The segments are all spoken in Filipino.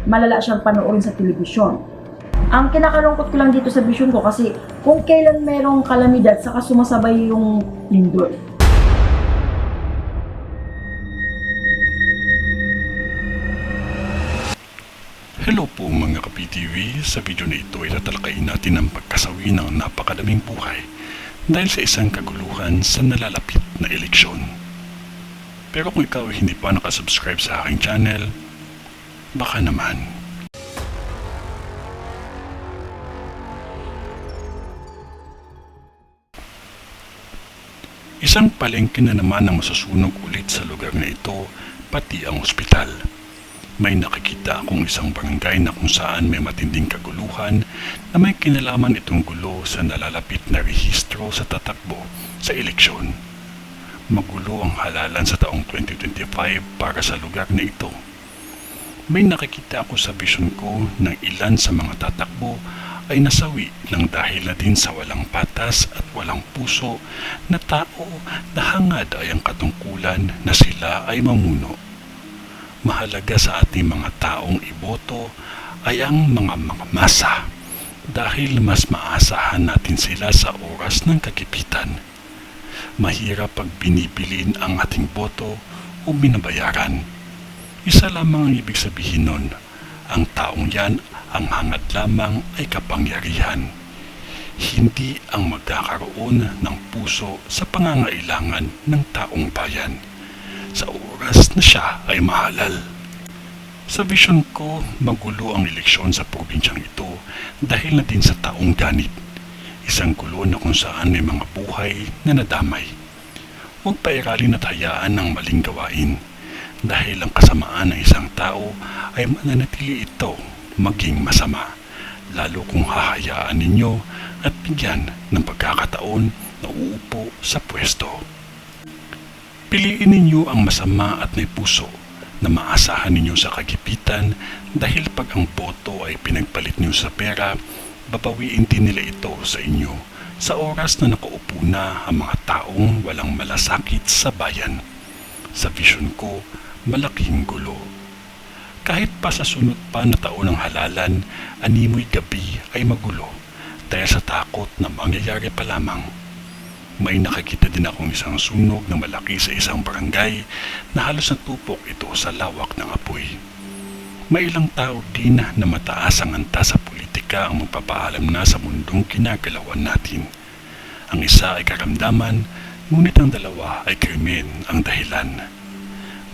malala siyang panoorin sa telebisyon. Ang kinakalungkot ko lang dito sa vision ko kasi kung kailan merong kalamidad saka sumasabay yung lindol. Hello po mga ka-PTV, sa video na ito ay tatalakayin natin ang pagkasawi ng napakadaming buhay dahil sa isang kaguluhan sa nalalapit na eleksyon. Pero kung ikaw ay hindi pa nakasubscribe sa aking channel, baka naman. Isang palengke na naman ang masusunog ulit sa lugar na ito, pati ang ospital. May nakikita akong isang barangay na kung saan may matinding kaguluhan na may kinalaman itong gulo sa nalalapit na rehistro sa tatakbo sa eleksyon. Magulo ang halalan sa taong 2025 para sa lugar na ito. May nakikita ako sa vision ko ng ilan sa mga tatakbo ay nasawi ng dahil na din sa walang patas at walang puso na tao na hangad ay ang katungkulan na sila ay mamuno. Mahalaga sa ating mga taong iboto ay ang mga masa dahil mas maasahan natin sila sa oras ng kagipitan. Mahirap pag binibilin ang ating boto o binabayaran. Isa lamang ang ibig sabihin nun, ang taong yan ang hangad lamang ay kapangyarihan. Hindi ang magkakaroon ng puso sa pangangailangan ng taong bayan sa oras na siya ay mahalal. Sa vision ko, magulo ang eleksyon sa probinsyang ito dahil na din sa taong ganit. Isang gulo na kung saan may mga buhay na nadamay. Huwag pairalin at hayaan ng maling gawain dahil ang kasamaan ng isang tao ay mananatili ito maging masama, lalo kung hahayaan ninyo at bigyan ng pagkakataon na uupo sa pwesto. Piliin ninyo ang masama at may puso na maasahan ninyo sa kagipitan dahil pag ang boto ay pinagpalit niyo sa pera, babawiin din nila ito sa inyo sa oras na nakaupo na ang mga taong walang malasakit sa bayan. Sa vision ko, malaking gulo. Kahit pa sa sunod pa na taon ng halalan, animoy gabi ay magulo dahil sa takot na mangyayari pa lamang. May nakikita din akong isang sunog na malaki sa isang barangay na halos natupok ito sa lawak ng apoy. May ilang tao din na mataas ang anta sa politika ang magpapaalam na sa mundong kinagalawan natin. Ang isa ay karamdaman, ngunit ang dalawa ay krimen ang dahilan.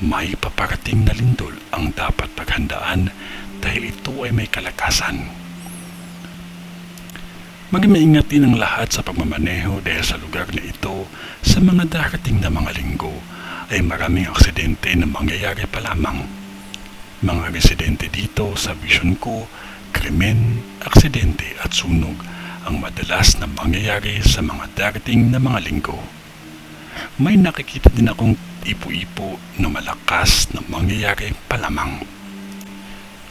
May paparating na lindol ang dapat paghandaan dahil ito ay may kalakasan. Maging maingat din ang lahat sa pagmamaneho dahil sa lugar na ito sa mga darating na mga linggo ay maraming aksidente na mangyayari pa lamang. Mga residente dito sa vision ko, krimen, aksidente at sunog ang madalas na mangyayari sa mga darating na mga linggo. May nakikita din akong ipo-ipo na malakas na mangyayari pa lamang.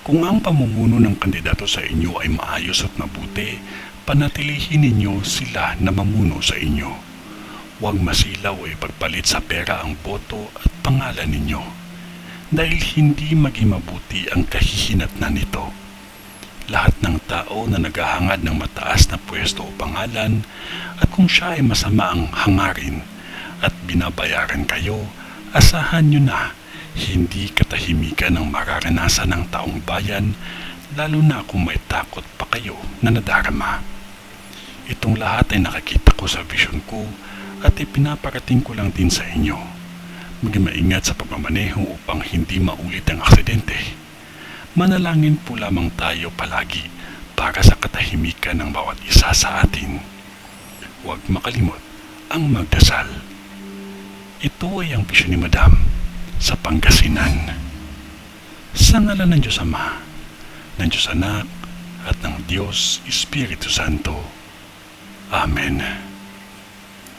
Kung ang pamumuno ng kandidato sa inyo ay maayos at mabuti, panatilihin ninyo sila na mamuno sa inyo. Huwag masilaw o ipagpalit sa pera ang boto at pangalan ninyo dahil hindi maging mabuti ang kahihinatnan nito. Lahat ng tao na naghahangad ng mataas na pwesto o pangalan at kung siya ay masama ang hangarin at binabayaran kayo, asahan nyo na hindi katahimikan ang mararanasan ng taong bayan lalo na kung may takot pa kayo na nadarama. Itong lahat ay nakikita ko sa vision ko at ipinaparating ko lang din sa inyo. Maging maingat sa pagmamaneho upang hindi maulit ang aksidente. Manalangin po lamang tayo palagi para sa katahimikan ng bawat isa sa atin. Huwag makalimot ang magdasal. Ito ay ang vision ni Madam sa Pangasinan. Sa ngalan ng Diyos Ama, ng Diyos Anak, at ng Diyos Espiritu Santo. Amen.